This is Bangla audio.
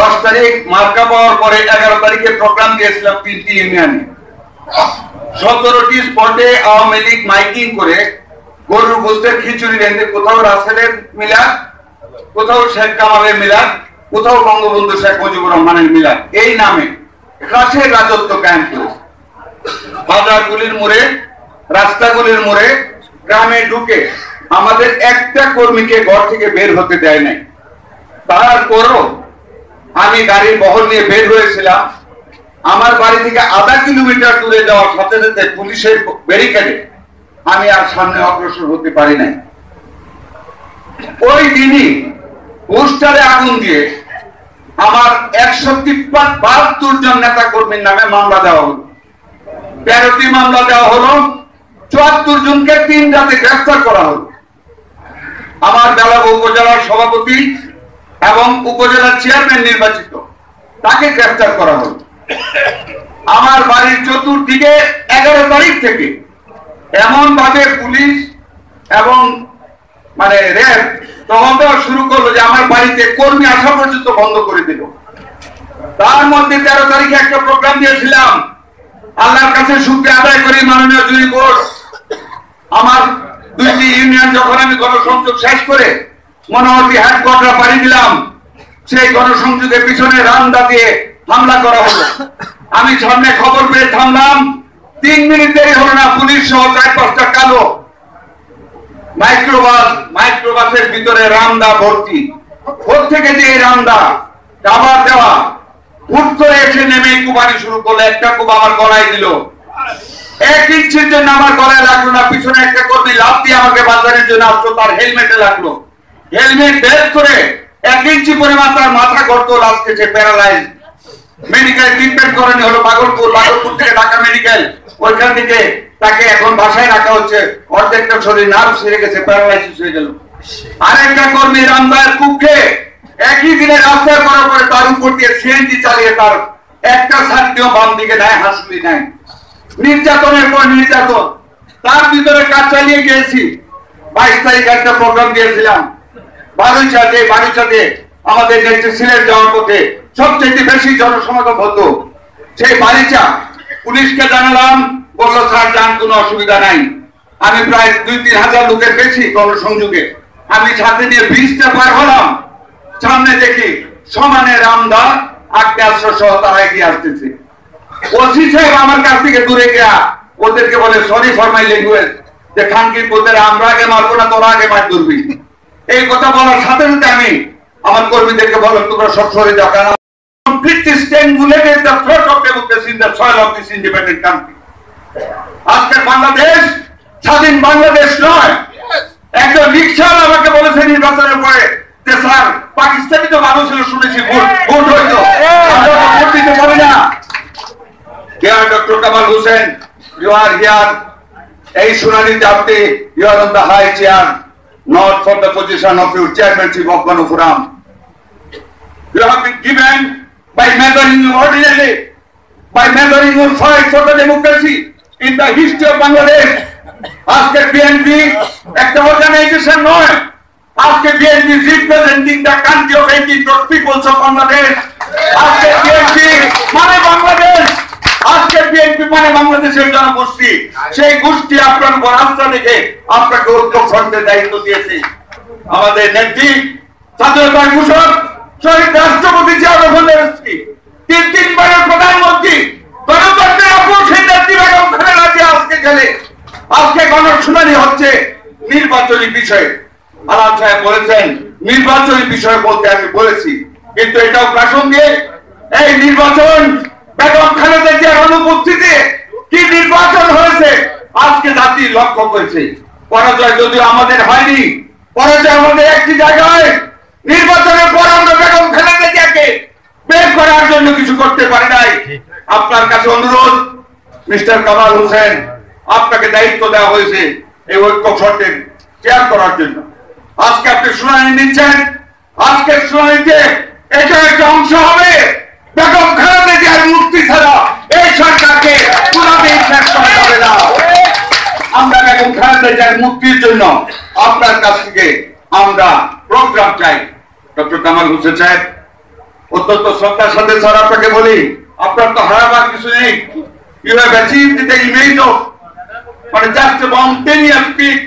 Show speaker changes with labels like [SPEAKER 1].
[SPEAKER 1] 10 তারিখ মার্কা পাওয়ার পরে 11 তারিখে প্রোগ্রাম দিয়েছিলাম 3টি ইউনিয়নে। 17টি স্পটে আওয়ামী লীগ মাইকিং করে গরুর গোশতের খিচুড়ি রেঁধে কোথাও রাসেলের মিলাদ, কোথাও শেখ কামালের মিলাদ, কোথাও বঙ্গবন্ধু শেখ মুজিবুর রহমানের মিলাদ, এই নামে কাছের রাজত্ব কায়েম করেছে। বাজারগুলির মোড়ে, রাস্তাগুলির মোড়ে, গ্রামে ঢুকে আমাদের একটা কর্মীকে ঘর থেকে বের হতে দেয় নাই। তারপরও আমি গাড়ির বহর নিয়ে বের হয়েছিলাম। আমার বাড়ি থেকে আধা কিলোমিটার দূরে যাওয়ার সাথে সাথে পুলিশের ব্যারিকেডে আমি আর সামনে অগ্রসর হতে পারি নাই। ওই দিনই পোস্টারে আগুন দিয়ে আমার 172 জন নেতা কর্মীর নামে মামলা দেওয়া হলো। 13টি মামলা দেওয়া হলো, 74 জনকে 3 রাতে গ্রেফতার করা হলো। আমার বেলাব উপজেলার সভাপতি এবং উপজেলার চেয়ারম্যান নির্বাচিত, তাকে গ্রেফতার করা হলো। আমার বাড়ির চতুর্দিকে 11 তারিখ থেকে এমন ভাবে পুলিশ এবং র্যাব তদন্ত শুরু করলো যে আমার বাড়িতে কর্মী আসা পর্যন্ত বন্ধ করে দিল। তার মধ্যে 13 তারিখে একটা প্রোগ্রাম দিয়েছিলাম। আল্লাহর কাছে শুকরিয়া আদায় করি, মাননীয় জুরি বোর্ড আমার 2টি ইউনিয়ন যখন আমি গণসংযোগ শেষ করে মনোহরটি হেডকোয়ার্টার পাড়ি দিলাম, সেই গণসংযোগের পিছনে রামদা দিয়ে হামলা করা হলো। আমি সামনে খবর পেয়ে থামলাম, 3 মিনিট দেরি হলো না, পুলিশ সহ 4-5টা কালো মাইক্রোবাসের ভিতরে রামদা ভর্তি। থেকে যে এই রামদা কাবার দেওয়া হুট করে এসে নেমে কুবানি শুরু করলো। একটা কুবা আমার গলায় দিল, 1 ইঞ্চির জন্য আমার গলায় লাগলো না। পিছনে একটা কর্মী লাফ দিয়ে আমাকে বাঁচানোর জন্য আসলো, তার হেলমেটে লাগলো। হেলমেট বের করে 1 ইঞ্চি পরিমাণ তার মাথা গর্ত, লাস্টে সে প্যারালাইজ। মেডিকেল ট্রিটমেন্ট করানো হলো ভাগলপুর থেকে ঢাকা মেডিকেল, ওইখান থেকে তাকে এখন বাসায় রাখা হচ্ছে। অর্ধেকটা শরীর নার্ভ ছেড়ে গেছে, প্যারালাইসিস হয়ে গেল। আরেকটা কর্মী রামদায়ের কুক্ষে একই দিনে রাস্তায় করার পরে তার উপর দিয়ে সিএনজি চালিয়ে তার একটা ছাত্রীও বাম দিকে নাই, হাসলি নাই। নির্যাতনের পর নির্যাতন, তার ভিতরে কাজ চালিয়ে গিয়েছি। 22 তারিখ একটা প্রোগ্রাম দিয়েছিলাম বারুইচাতে, আমাদের নেত্রী সিলেট যাওয়ার পথে সবচেয়ে বেশি জনসমাগম হতো সেই বারিচা। পুলিশকে জানালাম, বললো স্যার যান, কোনো অসুবিধা নাই। আমি প্রায় 2-3 হাজার লোকের বেশি গণসংযোগে আমি সাথে নিয়ে 20টা পার হলাম। সামনে দেখি সমানে রামদা আগ্নেয়াস্ত্র সহ তারা এগিয়ে আসতেছে। ওসি সাহেব আমার কাছ থেকে দূরে গিয়া ওদেরকে বলে, সরি ফর মাই ল্যাঙ্গুয়েজ, যে খানকির পোতেরা আমরা আগে মারবো না, তোরা আগে মার ধরবি। এই কথা বলার সাথে সাথে আমি আমার কর্মীদেরকে বললাম, তোমরা সব সরে যাও, কারণ আজকের বাংলাদেশ স্বাধীন বাংলাদেশ নয়। একজন রিকশাওয়ালা আমাকে বলেছে নির্বাচনের পরে যে স্যার, পাকিস্তানি তো মানুষ ছিল, শুনেছি ভোট হইতো, আমরা ভোট দিতে পারি না। Doctor Kamal Hossain, you are here. এই শুনানিতে আপনি, you are on the high chair, not for the position of your chairmanship of Gano Forum. You have been given by measuring you ordinarily, by measuring your fight for the democracy in the history of Bangladesh. আজকে বিএনপি একটা অর্গানাইজেশন নয়, আজকে BNP is representing the country of 80 crore people of Bangladesh. আজকে বিএনপি মানে বাংলাদেশ, আজকে বিএনপি মানে বাংলাদেশের জনগোষ্ঠী। সেই গোষ্ঠী আপনার উপর আস্থা রেখে আপনাকে ঐক্য ফ্রন্টের দায়িত্ব দিয়েছে। আমাদের নেত্রী, স্বাধীনতার ঘোষক, শহীদ রাষ্ট্রপতি জিয়াউর রহমানের স্ত্রী, 3 বারের প্রধানমন্ত্রী, গণতন্ত্রের অপর সেই নেত্রী বেগম খালেদা জিয়া আজকে গেলে আজকে গণশুনানি হচ্ছে নির্বাচনী বিষয়ে। আলাম সাহেব বলেছেন নির্বাচনী বিষয় বলতে, আমি বলেছি, কিন্তু এটাও প্রাসঙ্গিক। এই নির্বাচন বেগম খালেদা জিয়ার অনুপস্থিতিতে কি নির্বাচন হয়েছে আজকে জাতি লক্ষ্য করেছে। পরাজয় যদিও আমাদের হয়নি, পরাজয় আমাদের একটি জায়গায়। নির্বাচনের পর আমরা বেগম খালেদা জিয়াকে বের করার জন্য কিছু করতে পারি নাই। আপনার কাছে অনুরোধ, মিস্টার কামাল হোসেন, আপনাকে দায়িত্ব দেওয়া হয়েছে এই ঐক্য ফ্রন্টের চেয়ার করার জন্য। আজকে আপনি শুনানি নিচ্ছেন, আজকের শুনানিতে এটা একটা অংশ হবে বেগম খালেদা জিয়ার মুক্তি ছাড়া এই সরকারকে কোনোদিন শেষ করা যাবে না। আমরা বেগম খালেদা জিয়ার মুক্তির জন্য আপনার কাছ থেকে আমরা প্রোগ্রাম চাই। ডক্টর কামাল হোসেন সাহেব, অত্যন্ত শ্রদ্ধার সাথে স্যার আপনাকে বলি, আপনার তো হারাবার কিছু নেই। You have achieved the image of, মানে জাস্ট about 10 years speak